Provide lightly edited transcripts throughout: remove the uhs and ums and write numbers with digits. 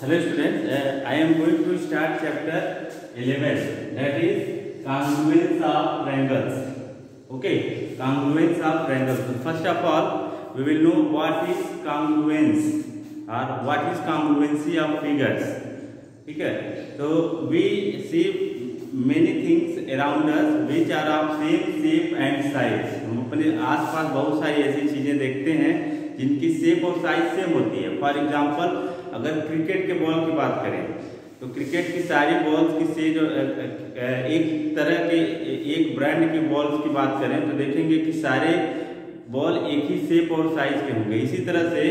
Hello students, I am going to start chapter 11, that is congruence of triangles. Okay, congruence of triangles. So first of all, we will know what is congruence or what is congruency of figures. ठीक है, तो we see many things around us which are of same shape and size. हम अपने आसपास बहुत सारी ऐसी चीजें देखते हैं जिनकी शेप और साइज सेम होती है. फॉर एग्जाम्पल, अगर क्रिकेट के बॉल की बात करें तो क्रिकेट की सारी बॉल्स की से जो एक तरह के एक ब्रांड की बॉल्स की बात करें तो देखेंगे कि सारे बॉल एक ही शेप और साइज के होंगे. इसी तरह से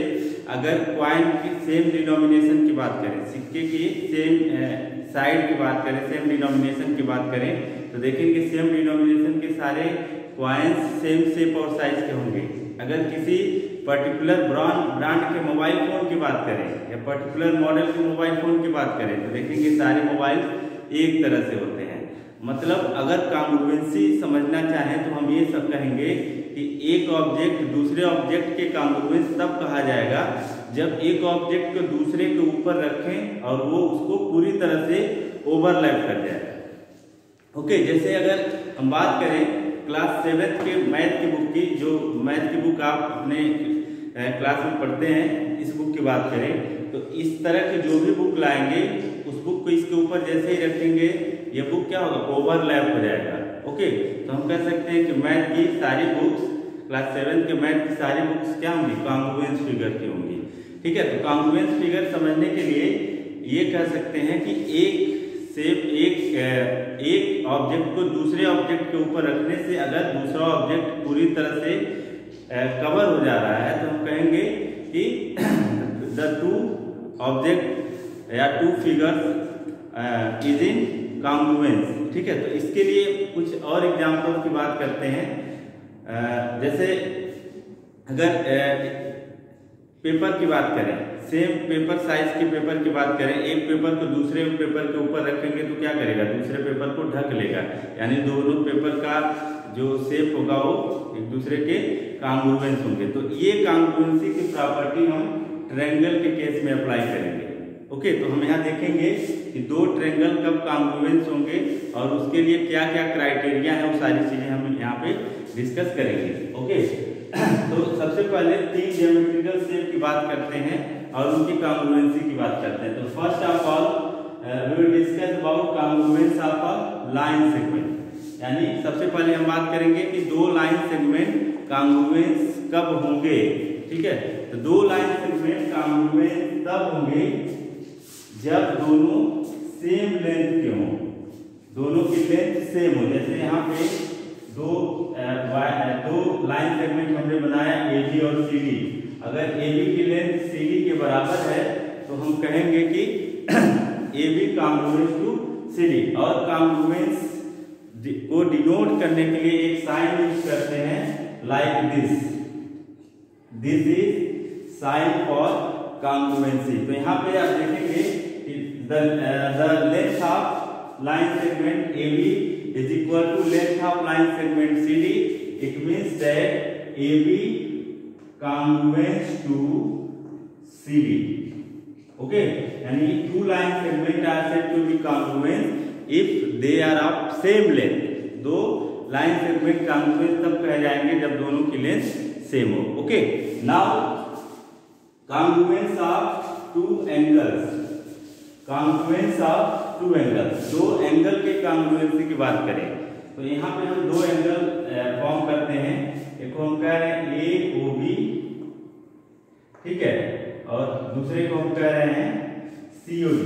अगर कॉइन की सेम डिनोमिनेशन की बात करें, सिक्के की सेम साइड की बात करें, सेम डिनोमिनेशन की बात करें तो देखेंगे सेम डिनोमिनेशन के सारे कॉइन्स सेम शेप और साइज के होंगे. अगर किसी पर्टिकुलर ब्रांड के मोबाइल फोन की बात करें या पर्टिकुलर मॉडल के मोबाइल फोन की बात करें तो देखेंगे सारे मोबाइल एक तरह से होते हैं. मतलब अगर कॉन्ग्रुएंसी समझना चाहें तो हम ये सब कहेंगे कि एक ऑब्जेक्ट दूसरे ऑब्जेक्ट के कॉन्ग्रुएंस तब कहा जाएगा जब एक ऑब्जेक्ट को दूसरे के ऊपर रखें और वो उसको पूरी तरह से ओवरलैप कर जाए. ओके, जैसे अगर हम बात करें क्लास 7 के मैथ की बुक की, जो मैथ की बुक आप अपने क्लास में पढ़ते हैं, इस बुक की बात करें तो इस तरह की जो भी बुक लाएंगे उस बुक को इसके ऊपर जैसे ही रखेंगे ये बुक क्या होगा, ओवरलैप हो जाएगा. ओके, तो हम कह सकते हैं कि मैथ की सारी बुक्स, क्लास 7 के मैथ की सारी बुक्स क्या होंगी, कॉन्ग्रुएंस फिगर की होंगी. ठीक है, तो कॉन्ग्रुएंस फिगर समझने के लिए ये कह सकते हैं कि एक ऑब्जेक्ट को दूसरे ऑब्जेक्ट के ऊपर रखने से अगर दूसरा ऑब्जेक्ट पूरी तरह से कवर हो जा रहा है तो हम कहेंगे कि द टू ऑब्जेक्ट या two figures is in congruence. ठीक है, तो इसके लिए कुछ और एग्जांपल की बात करते हैं. जैसे अगर पेपर की बात करें, सेम पेपर साइज के पेपर की बात करें, एक पेपर को दूसरे पेपर के ऊपर रखेंगे तो क्या करेगा, दूसरे पेपर को ढक लेगा. यानी दोनों पेपर का जो शेप होगा वो एक दूसरे के कॉन्ग्रुएंस होंगे. तो ये कॉन्ग्रुएंसी की प्रॉपर्टी हम ट्रायंगल के केस में अप्लाई करेंगे. ओके, तो हम यहाँ देखेंगे कि दो ट्रायंगल कब कॉन्ग्रुएंस होंगे और उसके लिए क्या क्या क्राइटेरिया है, वो सारी चीजें हम यहाँ पे डिस्कस करेंगे. ओके, तो सबसे पहले तीन ज्योमेट्रिकल शेप की बात करते हैं और उनकी कॉन्ग्रुएंसी की बात करते हैं. तो first of all we will discuss about congruence of a line segment. यानी सबसे पहले हम बात करेंगे कि दो लाइन सेगमेंट कॉन्ग्रुएंस कब होंगे. ठीक है, तो दो लाइन सेगमेंट कॉन्ग्रुएंस तब होंगे जब दोनों सेम लेंथ के हों, दोनों की लेंथ सेम हो. जैसे यहाँ पे दो लाइन सेगमेंट हमने बनाया AB और CD. अगर AB की लेंथ CD के बराबर है तो हम कहेंगे कि AB कॉन्ग्रुएंस टू CD. और कॉन्ग्रुएंस को डिनोट करने के लिए एक साइन यूज करते हैं like this. This is sine for congruency. तो यहाँ पे आप देखेंगे कि the length of line segment AB is equal to length of line segment CD. It means that AB congruent to CD. Okay, and two line segment are said to be congruent if they are of same length. दो line segment congruent तब कहे जाएंगे जब दोनों की length same हो. Okay, now congruence of two angles. Congruence of two angles, दो angle के कॉन्ग्रुएंसी की बात करें तो यहाँ पे हम दो एंगल फॉर्म करते हैं. एक को हम कह रहे हैं AOB, ठीक है, और दूसरे को हम कह रहे हैं COD,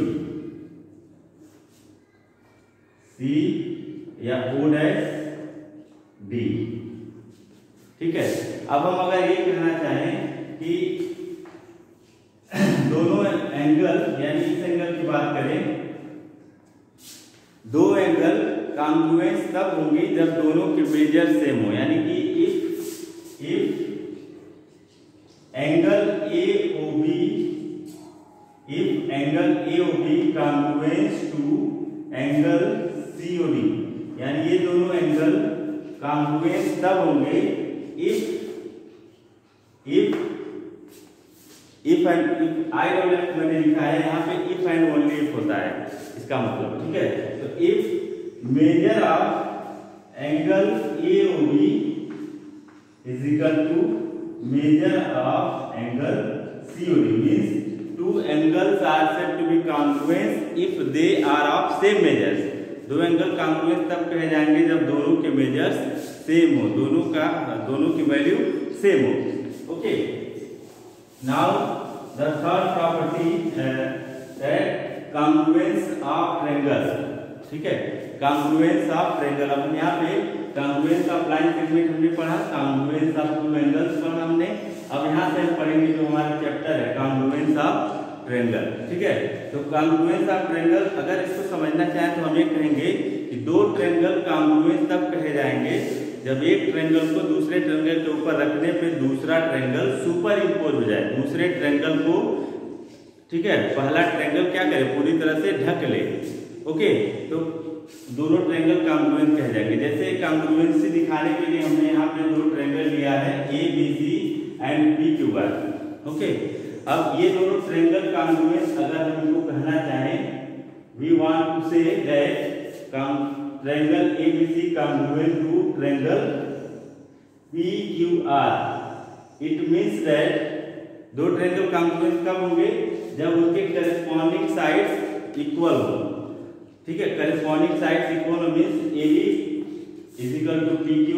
C या O'D. ठीक है, अब हम अगर ये कहना चाहें कि दोनों एंगल यानी इस एंगल की बात करें, दो एंगल कॉन्ग्रुएंस तब होंगी जब दोनों के मेजर सेम हो. यानी कि if angle AOB congruence to angle COD. यानी ये दोनों एंगल कॉन्ग्रुएंस तब होंगे if if and I double F मैंने लिखा है यहाँ पे, इफ एंड ओनली इफ होता है इसका मतलब, ठीक है। तो if measure of angle AOB is equal to measure of angle COD means two angles are said to be congruent if they are of same measures. दो एंगल कॉन्ग्रुएंट तब कहे जाएंगे जब दोनों के मेजर्स सेम हो, दोनों की वैल्यू सेम हो। Okay, now the third property that congruence of triangle, ठीक है, कॉन्ग्रुएंस ऑफ ट्रायंगल। अब यहाँ पे कॉन्ग्रुएंस ऑफ लाइन सेगमेंट हमने पढ़ा, कॉन्ग्रुएंस ऑफ टू एंगल्स पढ़ा हमने। अब यहाँ से हम पढ़ेंगे जो हमारा चैप्टर है कॉन्ग्रुएंस ऑफ ट्रायंगल, ठीक है। तो कॉन्ग्रुएंस ऑफ ट्रायंगल अगर इसको समझना चाहें तो हम ये कहेंगे कि दो ट्रायंगल कॉन्ग्रुएंस तब कहे जाएंगे जब एक ट्रायंगल को दूसरे ट्रायंगल के ऊपर रखने पे दूसरा ट्रायंगल सुपर इम्पोज हो जाए, दूसरे ट्रायंगल को, ठीक है, पहला ट्रायंगल क्या करे, पूरी तरह से ढक ले। ओके, तो दोनों ट्रायंगल कॉन्ग्रुएंट कहे जाएंगे। जैसे कॉन्ग्रुएंसी दिखाने के लिए हमने यहाँ पे दो ट्रायंगल लिया है ABC एंड PQR। ओके, अब ये दोनों ट्रायंगल कॉन्ग्रुएंट अगर हम इनको कहना चाहें, we want to say that triangle ABC congruent to triangle PQR, it means that दो ट्रायंगल कॉन्ग्रुएंट कब होंगे, जब उनके करेस्पॉन्डिंग साइड्स इक्वल हो, ठीक है। Corresponding sides equal means AB is equal to PQ,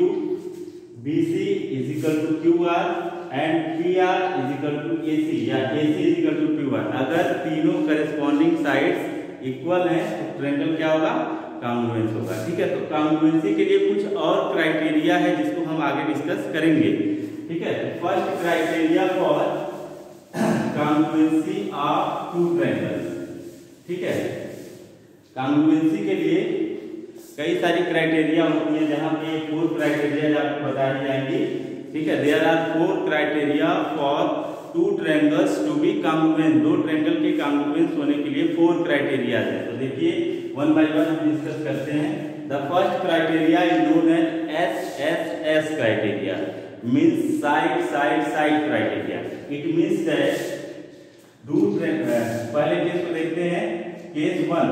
BC is equal to QR and PR is equal to AC या AC is equal to QR। अगर तीनों करेस्पॉन्डिंग साइड्स इक्वल हैं तो triangle क्या होगा, कॉन्ग्रुएंस होगा, ठीक है। तो कॉन्ग्रुएंसी के लिए कुछ और क्राइटेरिया है जिसको हम आगे डिस्कस करेंगे, ठीक है। First criteria for congruency of two triangles, ठीक है। कॉन्ग्रुएंसी के लिए कई सारी क्राइटेरिया होती है, जहां पे 4 क्राइटेरिया आपको बताई जाएंगी, ठीक है। There are 4 criteria for two triangles to be congruent. दो ट्रायंगल के कॉन्ग्रुएंस होने के लिए 4 क्राइटेरिया है। तो देखिए वन बाय वन हम डिस्कस करते हैं। The first criteria is known as SSS criteria, means side side side criteria. It means that पहले केस को देखते हैं, case 1,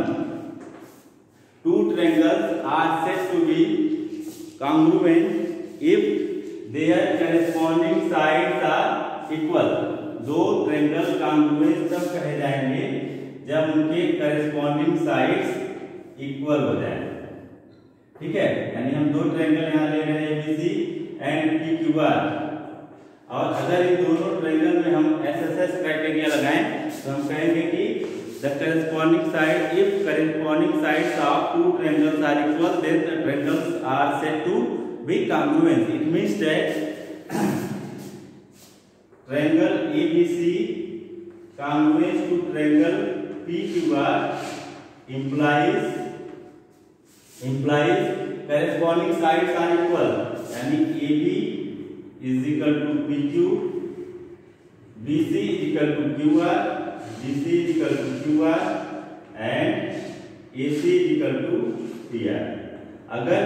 two triangles are said to be congruent if their corresponding sides are equal। दो triangle congruent तब कहे जाएंगे जब उनके करेस्पॉन्डिंग साइड्स इक्वल हो जाए, ठीक है। यानी हम दो ट्रायंगल यहाँ ले रहे हैं ABC एंड PQR, और अगर इन दोनों ट्रायंगल में हम SSS क्राइटेरिया लगाएं तो हम कहेंगे कि the corresponding side, if corresponding sides of two triangles are equal, then the triangles are said to be congruent। It means that triangle ABC congruent to triangle PQR implies corresponding sides are equal, यानी AB is equal to PQ, BC is equal to QR, BC is equal to QR and AC is equal to PR। अगर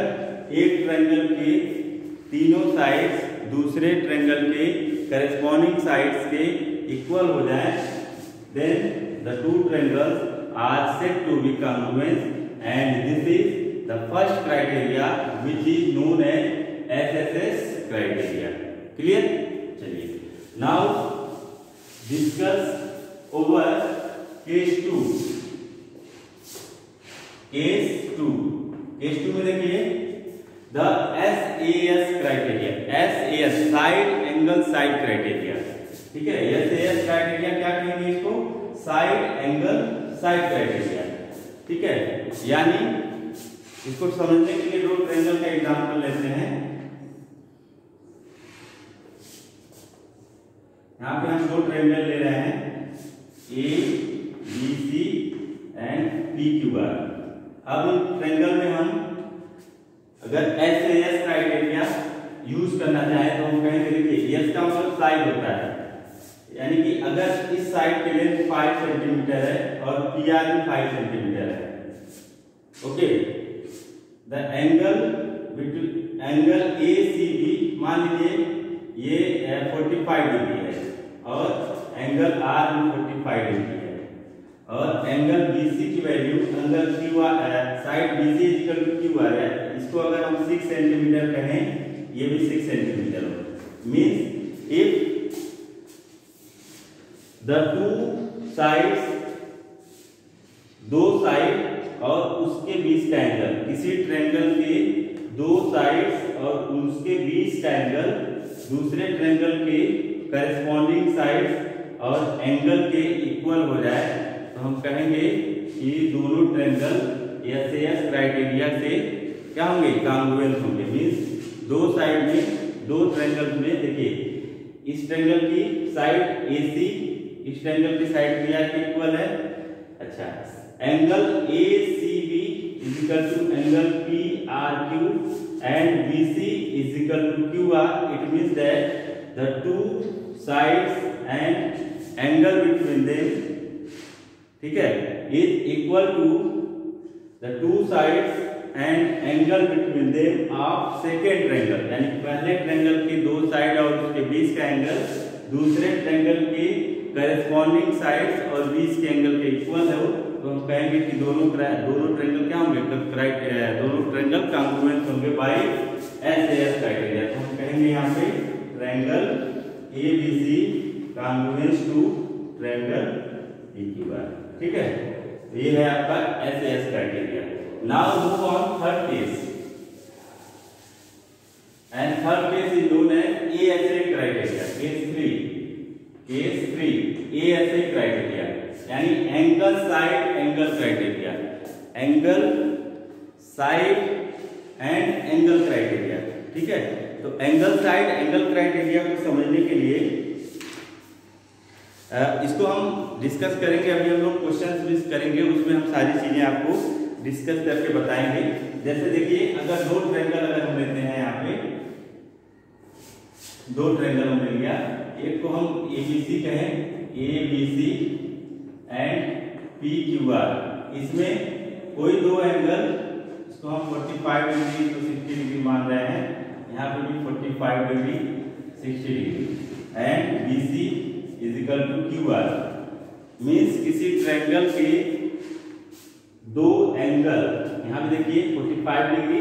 एक triangle के तीनों sides दूसरे triangle के corresponding sides के equal हो जाएं, then the two triangles are said to be congruent and this is the first criteria which is known as SSS criteria। Clear? चलिए, now discuss over case 2। Case 2 में देखिए the SAS criteria, SAS side angle side criteria, ठीक है। SAS criteria क्या कहेंगे इसको, side angle side criteria, ठीक है। यानी इसको समझने के लिए दो ट्रायंगल का एग्जांपल लेते हैं। यहाँ पे हम दो ट्रायंगल ले रहे हैं ABC एंड PQR। अब ट्रायंगल में हम अगर SAS क्राइटेरिया यूज करना चाहें तो हम कहेंगे, देखिए S का मतलब साइड होता है, यानी कि अगर इस साइड के लेंथ 5 सेंटीमीटर है और PR भी 5 सेंटीमीटर है, ओके, द एंगल ACB मान लीजिए ये 45 डिग्री है और एंगल आर भी 45 डिग्री है। और एंगल बीसी की value angle Q R side BC equal to Q R है, इसको अगर हम 6 सेंटीमीटर कहें, ये भी 6 सेंटीमीटर हो। Means if the two sides, दो साइड और उसके बीच का एंगल, किसी ट्रायंगल के दो साइड्स और उसके बीच का एंगल दूसरे ट्रायंगल के करस्पॉन्डिंग साइड्स और एंगल के इक्वल हो जाए, तो हम कहेंगे कि दोनों ट्रायंगल एसएएस क्राइटेरिया से क्या होंगे, कॉन्ग्रुएंट होंगे। मींस दो साइड में, दो ट्रायंगल में, देखिए इस ट्रायंगल की साइड एसी इस ट्रायंगल की साइड पीआर के इक्वल है। अच्छा, angle ACB is equal to angle PRQ and BC is equal to QR. It means that the two sides and angle between them, ठीक है, is equal to the two sides and angle between them of second triangle। यानी पहले triangle के दो side और उसके बीच का angle दूसरे ट्रायंगल के करस्पॉन्डिंग साइड्स और बीच के एंगल के इक्वल है, तो हम कहेंगे कि दोनों ट्रायंगल क्या होंगे, दोनों ट्रायंगल कॉन्ग्रुएंट होंगे बाय एसएएस क्राइटेरिया। तो हम कहेंगे यहाँ पे triangle ABC congruent to triangle PQR, ठीक है। तो ये है आपका SAS criteria. Now move on third case, and third case is known as ASA criteria. Case 3 ASA criteria यानी angle side angle criteria, angle side and angle criteria, ठीक है। तो एंगल साइड एंगल क्राइटेरिया को समझने के लिए इसको हम डिस्कस करेंगे। अभी हम लोग क्वेश्चंस भी करेंगे, उसमें हम सारी चीजें आपको डिस्कस करके बताएंगे। जैसे देखिए, अगर दो ट्रायंगल अगर हम लेते हैं, यहाँ पे दो ट्रायंगल हमने लिया, एक को हम ABC कहें, ABC एंड PQR, इसमें कोई दो एंगल, इसको हम 45 डिग्री तो 60 डिग्री मान रहे हैं, यहाँ पे भी 45 degree 60 degree and BC is equal to QR। Means किसी ट्रायंगल के दो एंगल, यहाँ पे देखिए 45 degree,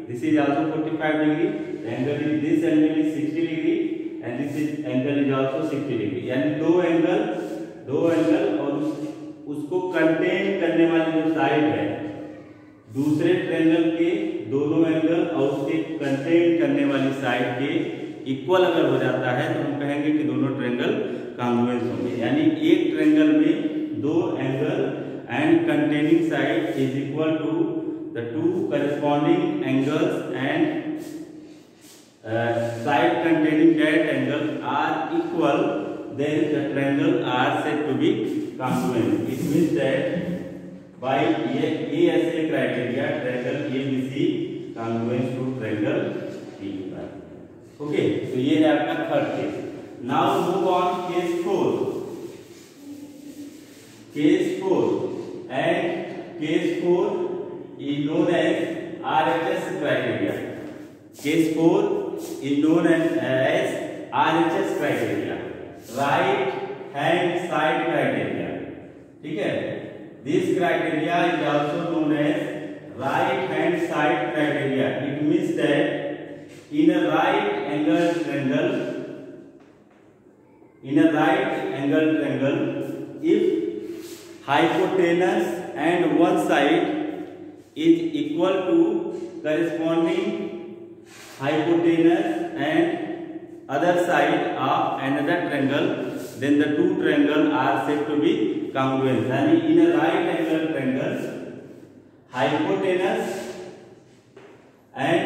this is also 45 degree, angle is this angle is 60 degree and this is angle is also 60 degree. यानी दो एंगल और उसको कंटेन करने वाली जो साइड है, दूसरे ट्रायंगल के दोनों एंगल और उसके कंटेन करने वाली साइड के इक्वल अगर हो जाता है, तो हम कहेंगे कि दोनों ट्रायंगल कॉन्ग्रुएंट होंगे। यानी एक ट्रायंगल में दो angle and containing side is equal to the two corresponding angles and side containing that angle are equal, then the triangle are said to be congruent. It means that by ASA criteria, triangle ABC congruent to triangle PQR. Okay, तो ये है आपका third case. Now move on case 4. Case 4 and case 4 is known as RHS criteria. Case 4 is known as RHS criteria, right hand side criteria, ठीक है। This criteria is also known as right hand side criteria. It means that in a right angle triangle, if hypotenuse and one side is equal to corresponding hypotenuse and other side of another triangle, then the two triangles are said to be congruent. यानी in a right angle triangle, hypotenuse and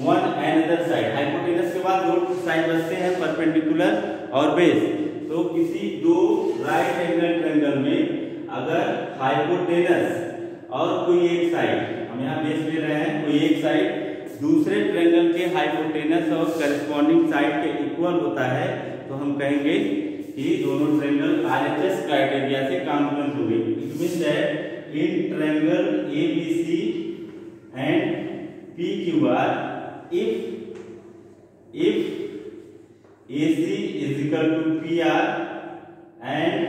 one another side, hypotenuse के बाद दो side बचते हैं perpendicular और base. तो किसी दो राइट एंगल ट्रायंगल में अगर हाइपोटेनस और कोई एक साइड, हम यहाँ बेस ले रहे हैं, कोई एक साइड दूसरे ट्रायंगल के हाइपोटेनस और करस्पॉन्डिंग साइड के इक्वल होता है, तो हम कहेंगे कि दोनों ट्रायंगल RHS क्राइटेरिया से कॉन्ग्रुएंट होंगे। It means that in triangle ABC and PQR, if AC is equal to PR and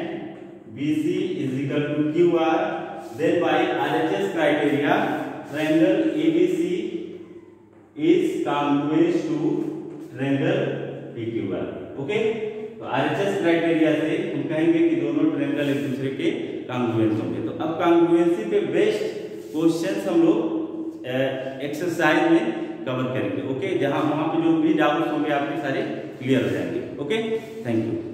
BC is equal to QR, then by RHS criteria triangle ABC is congruous to triangle PQR. Okay, तो RHS criteria से हम कहेंगे कि दोनों triangle एक दूसरे के congruence होंगे। तो अब कॉन्ग्रुएंसी पे बेस्ड क्वेश्चंस हम लोग एक्सरसाइज में कवर करेंगे। ओके, जहां वहां पे जो भी डाउट्स होंगे आपके सारे क्लियर हो जाएंगे। Okay, thank you.